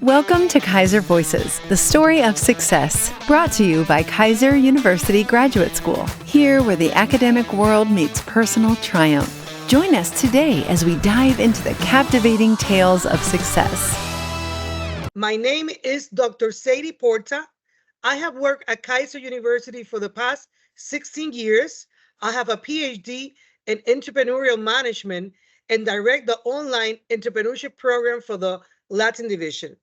Welcome to Keiser Voices, the story of success, brought to you by Keiser University Graduate School, here where the academic world meets personal triumph. Join us today as we dive into the captivating tales of success. My name is Dr. Saidi Porta. I have worked at Keiser University for the past 16 years. I have a PhD in entrepreneurial management and direct the online entrepreneurship program for the Latin division.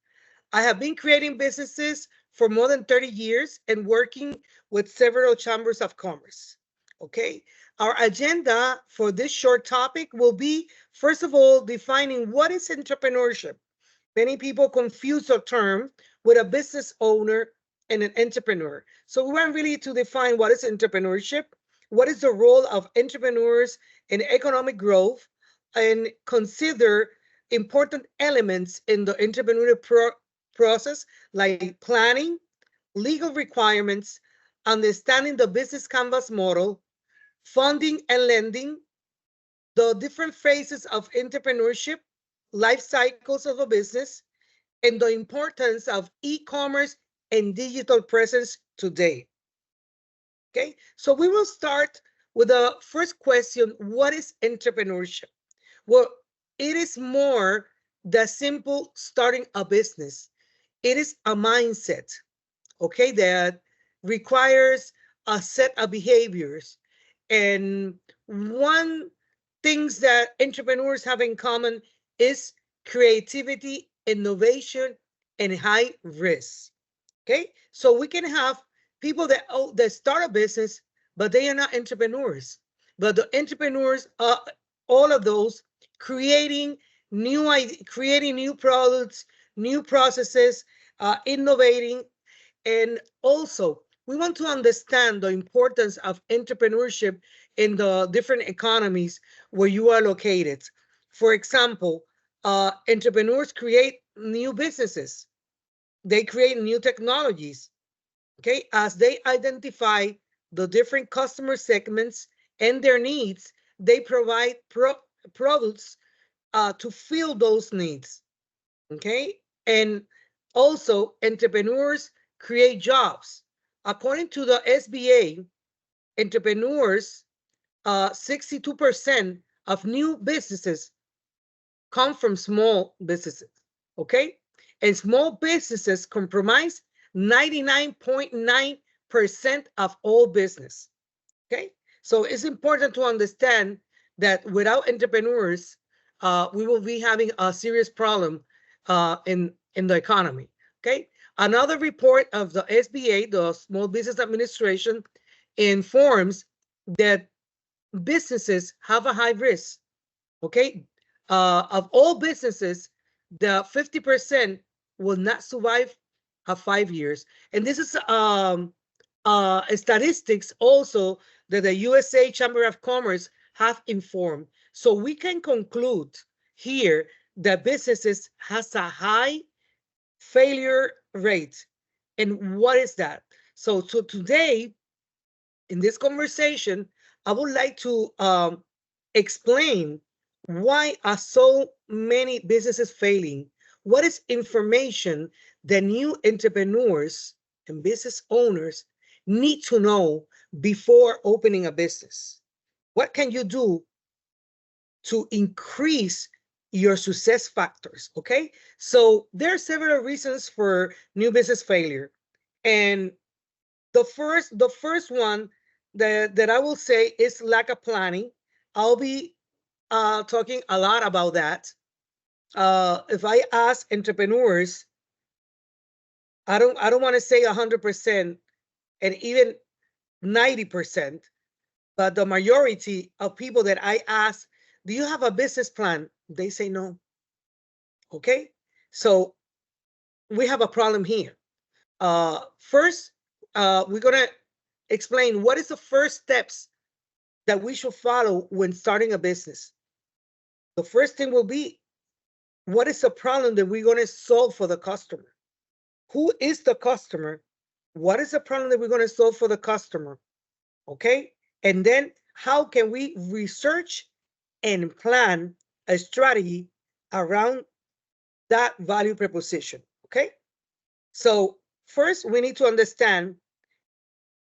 I have been creating businesses for more than 30 years and working with several chambers of commerce. Okay, our agenda for this short topic will be, first of all, defining what is entrepreneurship. Many people confuse the term with a business owner and an entrepreneur. So we want really to define what is entrepreneurship, what is the role of entrepreneurs in economic growth, and consider important elements in the entrepreneurial process like planning, legal requirements, understanding the business canvas model, funding and lending, the different phases of entrepreneurship, life cycles of a business, and the importance of e-commerce and digital presence today. Okay, so we will start with the first question: what is entrepreneurship? Well, it is more than simple starting a business. It is a mindset, okay, that requires a set of behaviors. And one things that entrepreneurs have in common is creativity, innovation, and high risk. Okay, so we can have people that start a business, but they are not entrepreneurs. But the entrepreneurs are all of those creating creating new products, new processes, innovating. And also, we want to understand the importance of entrepreneurship in the different economies where you are located. For example, entrepreneurs create new businesses. They create new technologies, okay? As they identify the different customer segments and their needs, they provide products to fill those needs, okay? And also, entrepreneurs create jobs. According to the SBA, entrepreneurs, 62% of new businesses come from small businesses, okay? And small businesses comprise 99.9% of all business, okay? So it's important to understand that without entrepreneurs, we will be having a serious problem in the economy, okay? Another report of the SBA, the Small Business Administration, informs that businesses have a high risk, okay? Of all businesses, the 50% will not survive 5 years. And this is statistics also that the USA Chamber of Commerce have informed. So we can conclude here that businesses has a high failure rate. And what is that? So today, in this conversation, I would like to explain why are so many businesses failing? What is information that new entrepreneurs and business owners need to know before opening a business? What can you do to increase your success factors? Okay, so there are several reasons for new business failure, and the first one that I will say is lack of planning. I'll be talking a lot about that. If I ask entrepreneurs, I don't want to say 100% and even 90%, but the majority of people that I ask, do you have a business plan? They say no. Okay, so we have a problem here. First, we're gonna explain what is the first steps that we should follow when starting a business. The first thing will be, what is the problem that we're going to solve for the customer? Who is the customer? What is the problem that we're going to solve for the customer? Okay, and then how can we research and plan a strategy around that value proposition? Okay. So first, we need to understand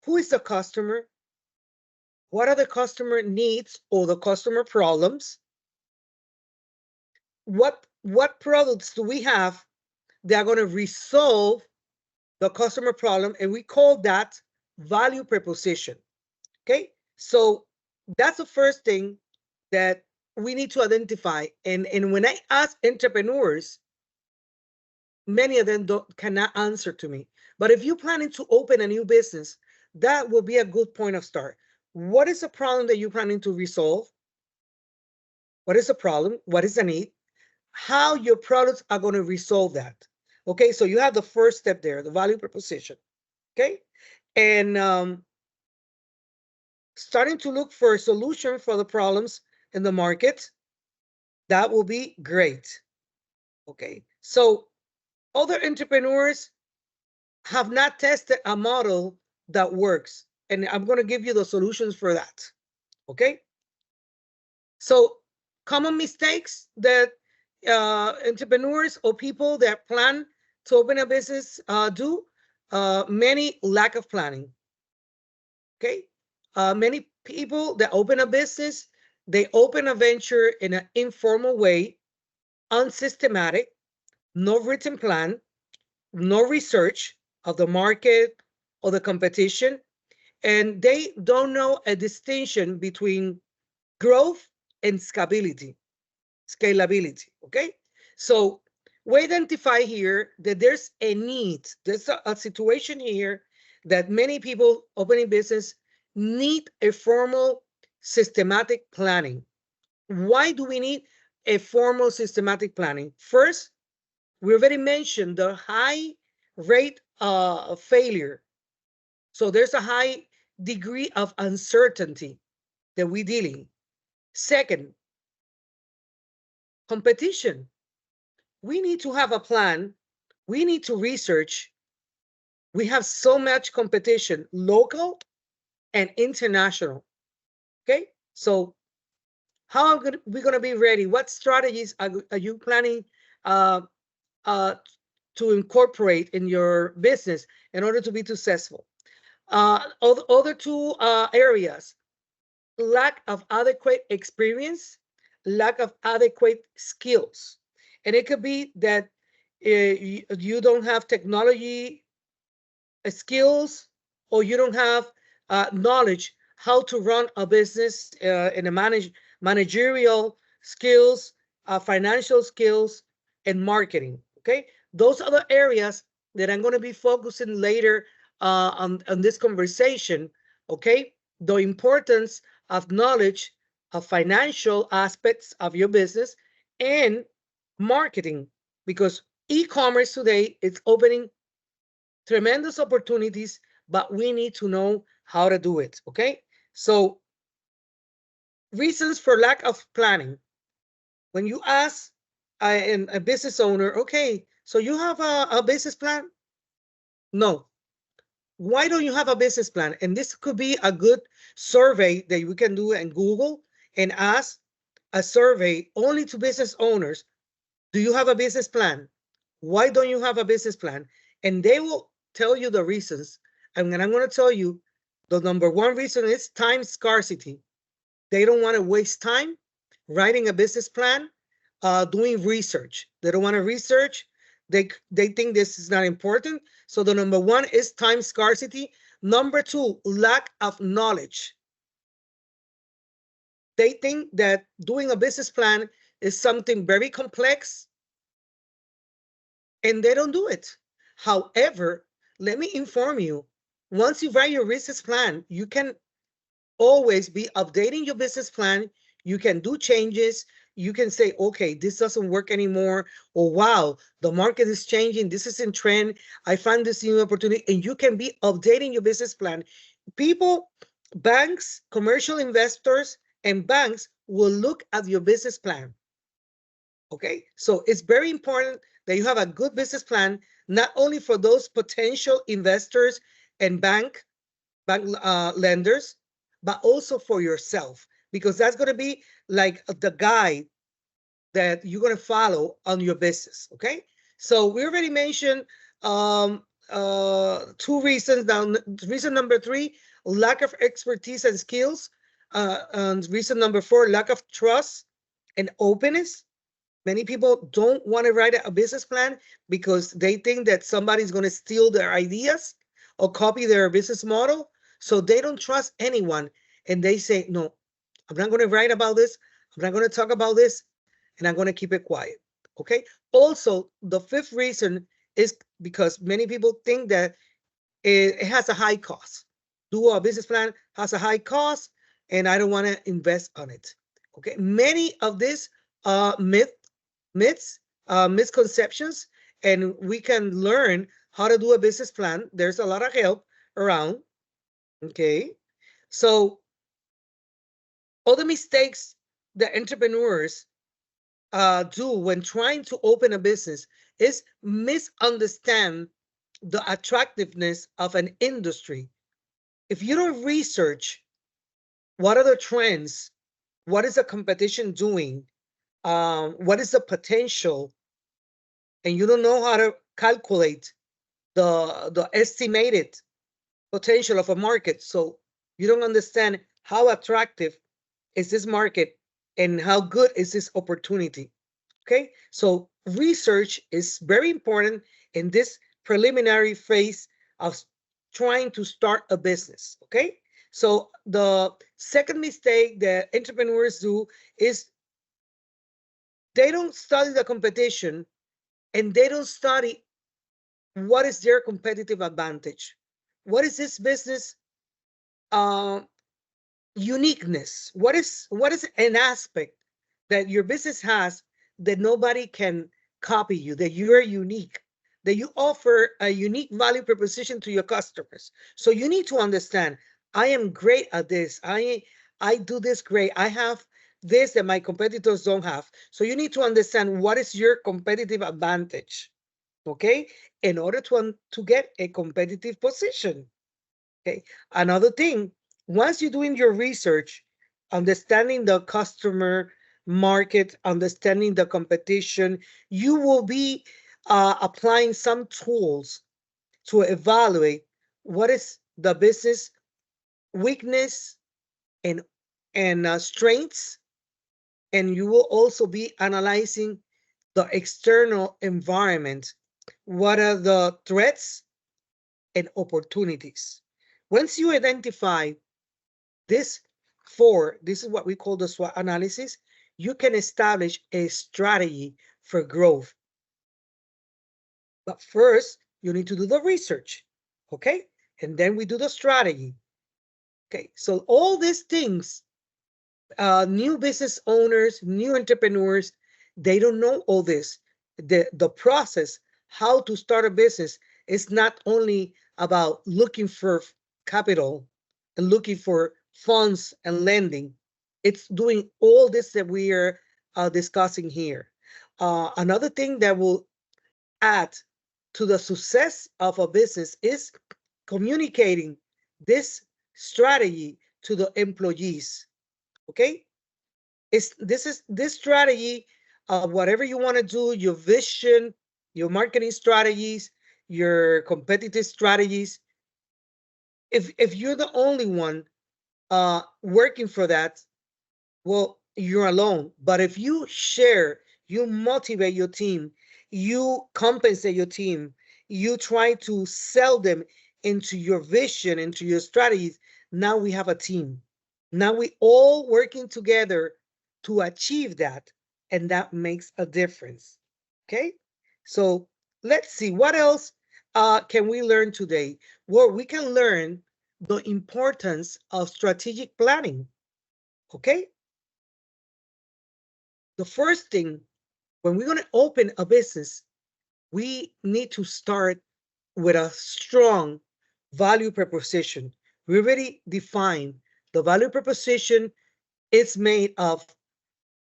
who is the customer, what are the customer needs or the customer problems, what products do we have that are going to resolve the customer problem, and we call that value proposition. Okay, so that's the first thing that we need to identify. And when I ask entrepreneurs, many of them cannot answer to me. But if you're planning to open a new business, that will be a good point of start. What is the problem that you're planning to resolve? What is the problem? What is the need? How your products are going to resolve that. Okay, so you have the first step there, the value proposition. Okay, and starting to look for a solution for the problems in the market, that will be great. Okay, so other entrepreneurs have not tested a model that works, and I'm going to give you the solutions for that. Okay, so common mistakes that entrepreneurs or people that plan to open a business do, many lack of planning. Okay, many people that open a business, they open a venture in an informal way, unsystematic, no written plan, no research of the market or the competition, and they don't know a distinction between growth and scalability. Okay, so we identify here that there's a need, there's a situation here that many people opening business need a formal systematic planning. Why do we need a formal systematic planning? First, we already mentioned the high rate of failure. So there's a high degree of uncertainty that we're dealing. Second, competition. We need to have a plan. We need to research. We have so much competition, local and international. Okay, so how are we going to be ready? What strategies are you planning uh, uh, to incorporate in your business in order to be successful? Other two areas: lack of adequate experience, lack of adequate skills. And it could be that you don't have technology skills, or you don't have knowledge how to run a business in a managerial skills, financial skills, and marketing. Okay, those are the areas that I'm going to be focusing later on this conversation. Okay, the importance of knowledge of financial aspects of your business and marketing, because e-commerce today is opening tremendous opportunities, but we need to know how to do it. Okay, so reasons for lack of planning. When you ask a business owner, okay, so you have a business plan? No. Why don't you have a business plan? And this could be a good survey that you can do in Google and ask a survey only to business owners. Do you have a business plan? Why don't you have a business plan? And they will tell you the reasons. And then I'm going to tell you the number one reason is time scarcity. They don't want to waste time writing a business plan, doing research. They don't want to research. They think this is not important. So the number one is time scarcity. Number two, lack of knowledge. They think that doing a business plan is something very complex, and they don't do it. However, let me inform you, once you write your business plan, you can always be updating your business plan. You can do changes. You can say, okay, this doesn't work anymore. Or wow, the market is changing. This is in trend. I found this new opportunity. And you can be updating your business plan. People, banks, commercial investors, and banks will look at your business plan. Okay, so it's very important that you have a good business plan, not only for those potential investors and bank lenders, but also for yourself, because that's going to be like the guide that you're going to follow on your business. Okay, So we already mentioned two reasons. Now, reason number three, lack of expertise and skills. And reason number four, lack of trust and openness. Many people don't want to write a business plan because they think that somebody's going to steal their ideas or copy their business model. So they don't trust anyone. And they say, no, I'm not going to write about this. I'm not going to talk about this. And I'm going to keep it quiet. Okay. Also, the fifth reason is because many people think that it has a high cost. Do a business plan has a high cost, and I don't want to invest on it. Okay. Many of these myths, misconceptions, and we can learn how to do a business plan. There's a lot of help around. Okay. So, all the mistakes that entrepreneurs do when trying to open a business is misunderstand the attractiveness of an industry. If you don't research what are the trends, what is the competition doing, what is the potential, and you don't know how to calculate the estimated potential of a market, so you don't understand how attractive is this market and how good is this opportunity. Okay, so research is very important in this preliminary phase of trying to start a business. Okay, so the second mistake that entrepreneurs do is they don't study the competition and they don't study what is their competitive advantage. What is this business uh, uniqueness? What is an aspect that your business has that nobody can copy you, that you're unique, that you offer a unique value proposition to your customers? So you need to understand, I am great at this. I do this great. I have this that my competitors don't have. So you need to understand what is your competitive advantage, okay, in order to get a competitive position. Okay. Another thing, once you're doing your research, understanding the customer market, understanding the competition, you will be applying some tools to evaluate what is the business weakness and strengths, and you will also be analyzing the external environment. What are the threats and opportunities? Once you identify this this is what we call the SWOT analysis, you can establish a strategy for growth. But first, you need to do the research, okay? And then we do the strategy. Okay, so all these things, new business owners, new entrepreneurs, they don't know all this. The process, how to start a business, is not only about looking for capital and looking for funds and lending. It's doing all this that we are discussing here. Another thing that will add to the success of a business is communicating this strategy to the employees. Okay, this strategy of whatever you want to do, your vision, your marketing strategies, your competitive strategies. If you're the only one working for that, well, you're alone. But if you share, you motivate your team, you compensate your team, you try to sell them into your vision, into your strategies, now we have a team. Now we all working together to achieve that, and that makes a difference. Okay, so let's see what else can we learn today. Well, we can learn the importance of strategic planning. Okay, the first thing, when we're going to open a business, we need to start with a strong value proposition. We already define the value proposition. It's made of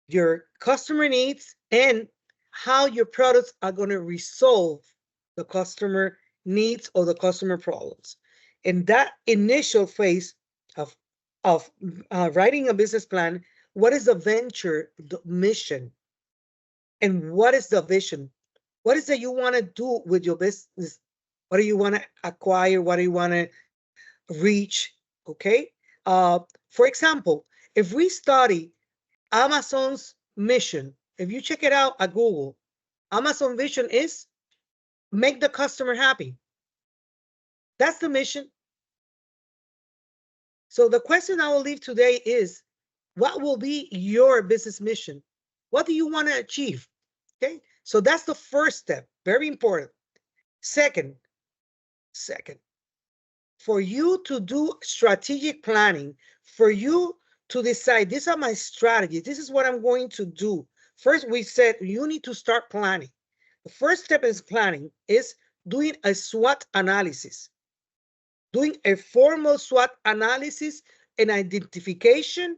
your customer needs and how your products are going to resolve the customer needs or the customer problems. In that initial phase of writing a business plan, what is the venture, the mission, and what is the vision? What is it you want to do with your business? What do you want to acquire? What do you want to reach? Okay. For example, if we study Amazon's mission, if you check it out at Google, Amazon vision is make the customer happy. That's the mission. So the question I will leave today is, what will be your business mission? What do you want to achieve? Okay. So that's the first step. Very important. Second, for you to do strategic planning, for you to decide, these are my strategies, this is what I'm going to do. First, we said you need to start planning. The first step is planning, is doing a SWOT analysis, doing a formal SWOT analysis and identification,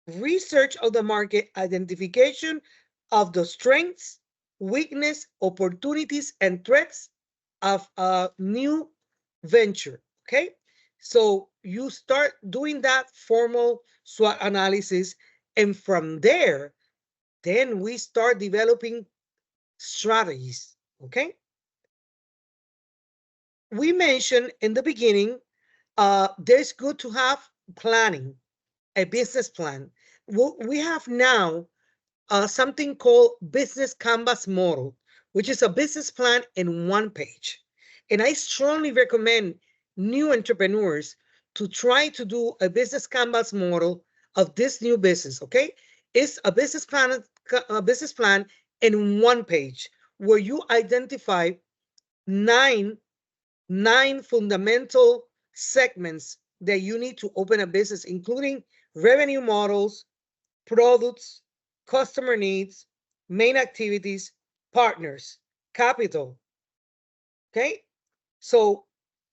research of the market, identification of the strengths, weakness, opportunities, and threats of a new venture. Okay, so you start doing that formal SWOT analysis, and from there, then we start developing strategies. Okay, we mentioned in the beginning, there's good to have planning, a business plan. We have now something called business canvas model, which is a business plan in one page. And I strongly recommend new entrepreneurs to try to do a business canvas model of this new business. Okay, it's a business plan in one page where you identify nine fundamental segments that you need to open a business, including revenue models, products, customer needs, main activities, partners, capital. Okay, so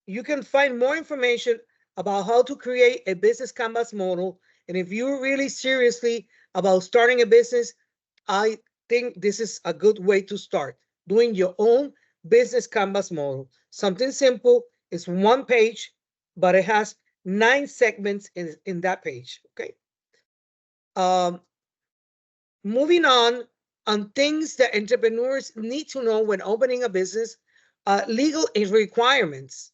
you can find more information about how to create a business canvas model. And if you're really seriously about starting a business, I think this is a good way to start doing your own business canvas model. Something simple, it's one page, but it has 9 segments in that page. Okay. Moving on things that entrepreneurs need to know when opening a business, legal requirements.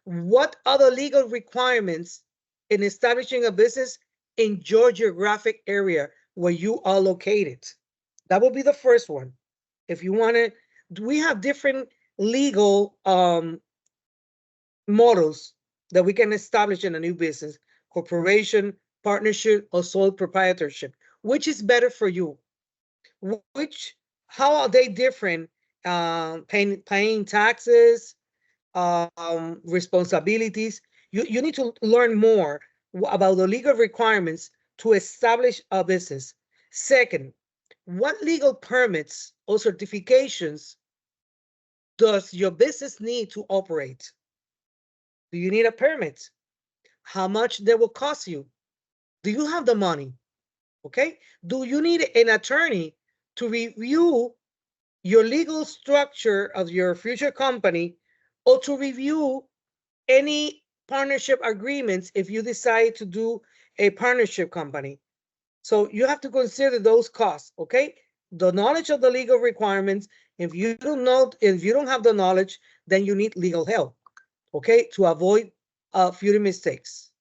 What are the legal requirements in establishing a business in your geographic area where you are located? That will be the first one. If you want to, we have different legal models that we can establish in a new business: corporation, partnership, or sole proprietorship. Which is better for you? How are they different? Paying taxes, responsibilities. You need to learn more about the legal requirements to establish a business. Second, what legal permits or certifications does your business need to operate? Do you need a permit? How much they will cost you? Do you have the money? Okay. Do you need an attorney to review your legal structure of your future company, or to review any partnership agreements if you decide to do a partnership company? So you have to consider those costs. Okay. The knowledge of the legal requirements. If you don't have the knowledge, then you need legal help. Okay. To avoid future mistakes.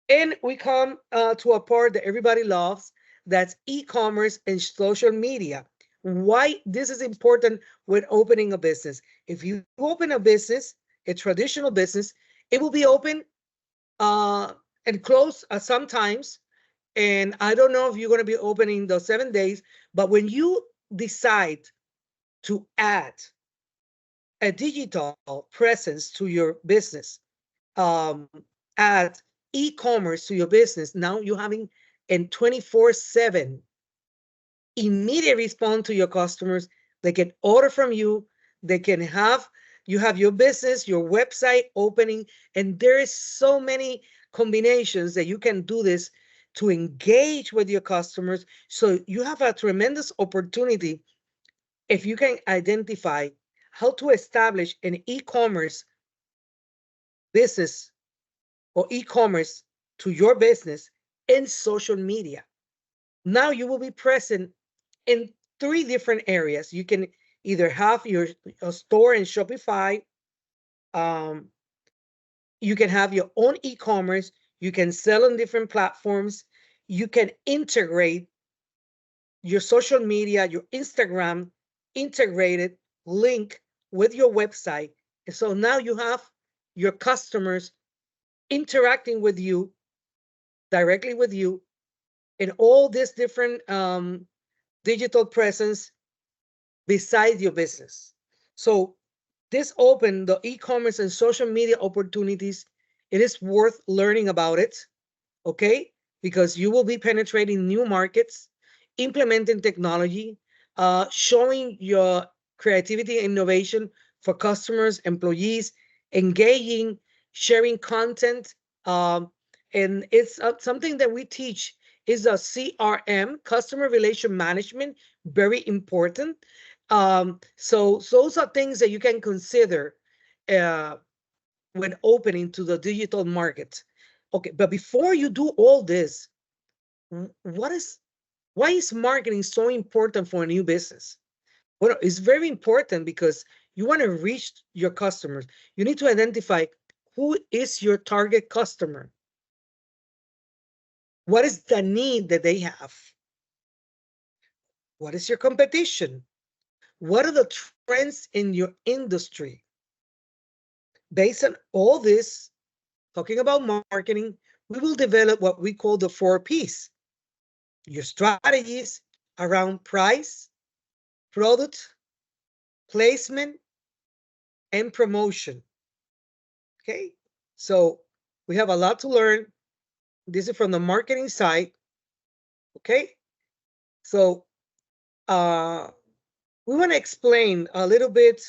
And we come to a part that everybody loves, that's e-commerce and social media. Why this is important when opening a business. If you open a business, a traditional business, it will be open and close sometimes. And I don't know if you're going to be opening those 7 days, but when you decide to add a digital presence to your business, add e-commerce to your business, now you're having a 24/7 immediate response to your customers. They can order from you. They can you have your business, your website opening, and there is so many combinations that you can do this to engage with your customers. So you have a tremendous opportunity if you can identify how to establish an e-commerce business or e-commerce to your business in social media. Now you will be present in three different areas. You can either have your store in Shopify, um, you can have your own e-commerce, you can sell on different platforms, you can integrate your social media, your Instagram integrated link with your website. And so now you have your customers interacting with you directly with you in all these different digital presence besides your business. So this opened the e-commerce and social media opportunities. It is worth learning about it, okay? Because you will be penetrating new markets, implementing technology, showing your creativity and innovation for customers, employees, engaging, sharing content. And it's something that we teach is a CRM, customer relation management, very important. So those are things that you can consider uh, when opening to the digital market. Okay, but before you do all this, what is why is marketing so important for a new business? Well, it's very important because you want to reach your customers. You need to identify who is your target customer. What is the need that they have? What is your competition? What are the trends in your industry? Based on all this, talking about marketing, we will develop what we call the 4 Ps. Your strategies around price, product, placement, and promotion. Okay, so we have a lot to learn. This is from the marketing side. Okay, so we want to explain a little bit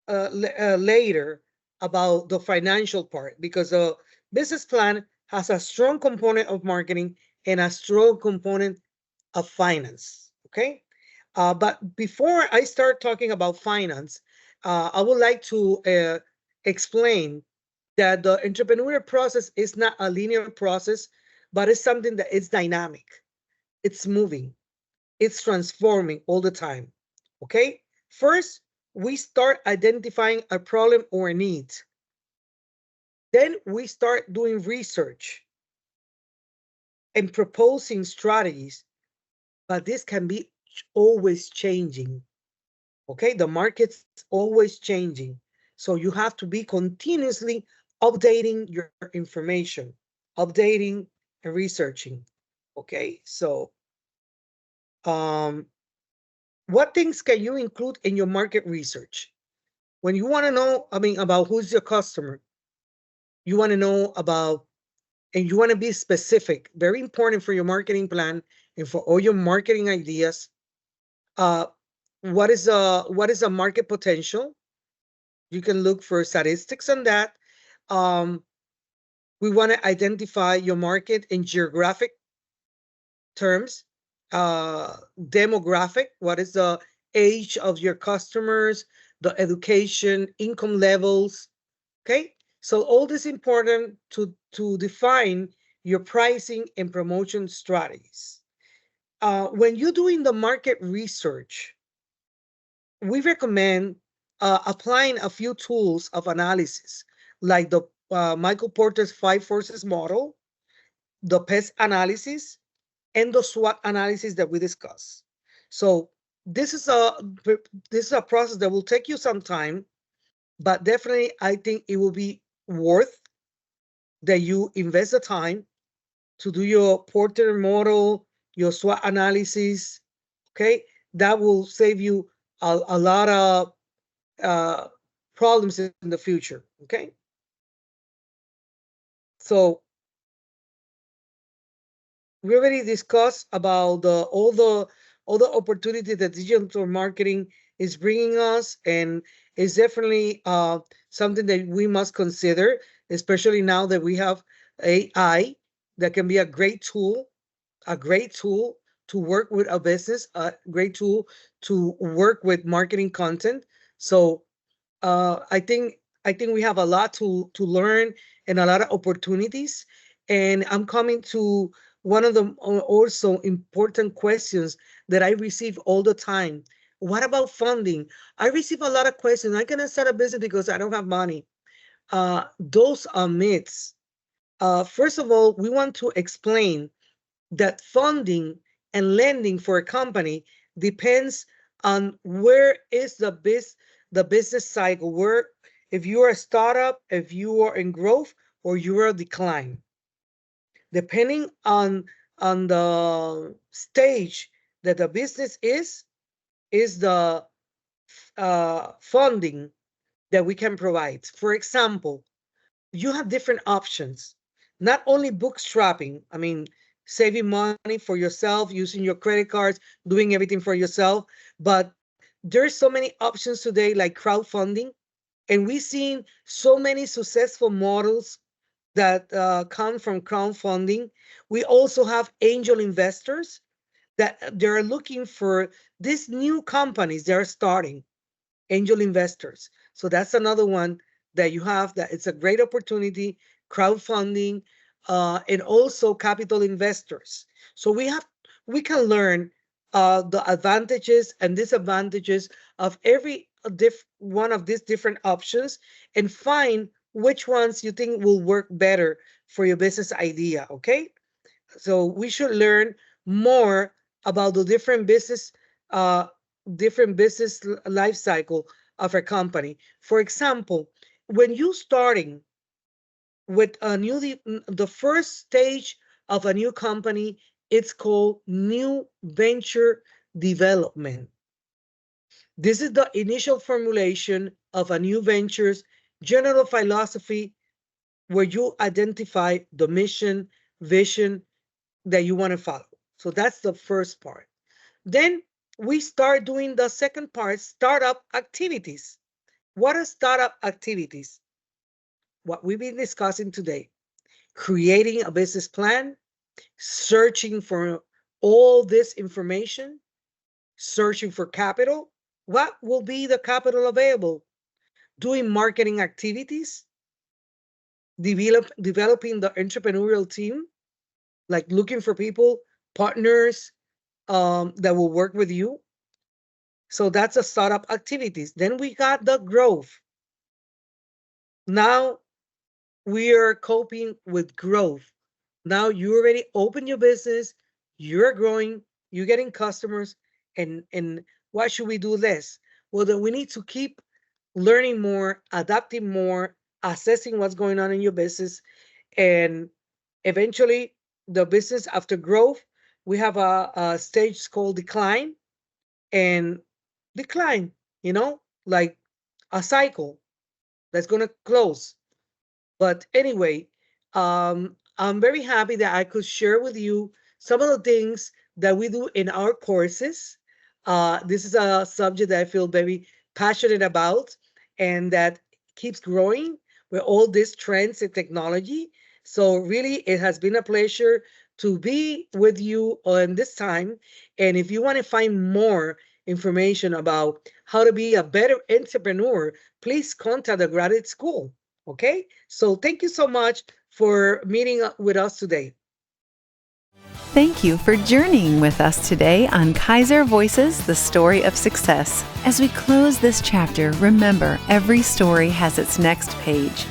later about the financial part because a business plan has a strong component of marketing and a strong component of finance. Okay. But before I start talking about finance, I would like to explain that the entrepreneurial process is not a linear process, but it's something that is dynamic. It's moving, it's transforming all the time. Okay. First, we start identifying a problem or a need. Then we start doing research and proposing strategies, but this can be always changing. Okay, the market's always changing. So you have to be continuously updating your information, updating and researching. Okay, so what things can you include in your market research? When you want to know, about who's your customer, you want to know about, and you want to be specific, very important for your marketing plan and for all your marketing ideas. What is a market potential? You can look for statistics on that. We want to identify your market in geographic terms, demographic, what is the age of your customers, the education, income levels. Okay, so all this important to define your pricing and promotion strategies. When you're doing the market research, we recommend applying a few tools of analysis, like the Michael Porter's 5 forces model, the PEST analysis, and the SWOT analysis that we discussed. So this is a process that will take you some time, but definitely I think it will be worth that you invest the time to do your Porter model, your SWOT analysis. Okay, that will save you a lot of problems in the future. Okay, so we already discussed about all the opportunity that digital marketing is bringing us, and it's definitely something that we must consider, especially now that we have AI that can be a great tool to work with a business, a great tool to work with marketing content. So I think we have a lot to learn and a lot of opportunities. And I'm coming to one of the also important questions that I receive all the time. What about funding? I receive a lot of questions. I cannot start a business because I don't have money. Those are myths. First of all, we want to explain that funding and lending for a company depends on where is the business cycle, where if you are a startup, if you are in growth, or you are a decline. Depending on the stage that the business is the funding that we can provide. For example, you have different options, not only bootstrapping, I mean, saving money for yourself, using your credit cards, doing everything for yourself, but there's so many options today like crowdfunding, and we've seen so many successful models that come from crowdfunding. We also have angel investors that they're looking for these new companies they're starting, angel investors. So that's another one that you have, that it's a great opportunity, crowdfunding, and also capital investors. So we can learn the advantages and disadvantages of every one of these different options and find which ones you think will work better for your business idea. Okay, so we should learn more about the uh, different business life cycle of a company. For example, when you starting with a the first stage of a new company, it's called new venture development. This is the initial formulation of a new venture's general philosophy, where you identify the mission, vision that you want to follow. So that's the first part. Then we start doing the second part, startup activities. What are startup activities? What we've been discussing today: creating a business plan, searching for all this information, searching for capital. What will be the capital available? Doing marketing activities, developing the entrepreneurial team, like looking for people, partners that will work with you. So that's a startup activities. Then we got the growth. Now we are coping with growth. Now you already open your business, you're growing, you're getting customers, and why should we do this? Well, then we need to keep learning more, adapting more, assessing what's going on in your business, and eventually the business after growth, we have a stage called decline, and decline, like a cycle that's going to close. But anyway, I'm very happy that I could share with you some of the things that we do in our courses. This is a subject that I feel very passionate about and that keeps growing with all these trends in technology. So really, it has been a pleasure to be with you on this time. And if you want to find more information about how to be a better entrepreneur, please contact the graduate school. Okay, so thank you so much for meeting with us today. Thank you for journeying with us today on Keiser Voices, the story of success. As we close this chapter, remember, every story has its next page.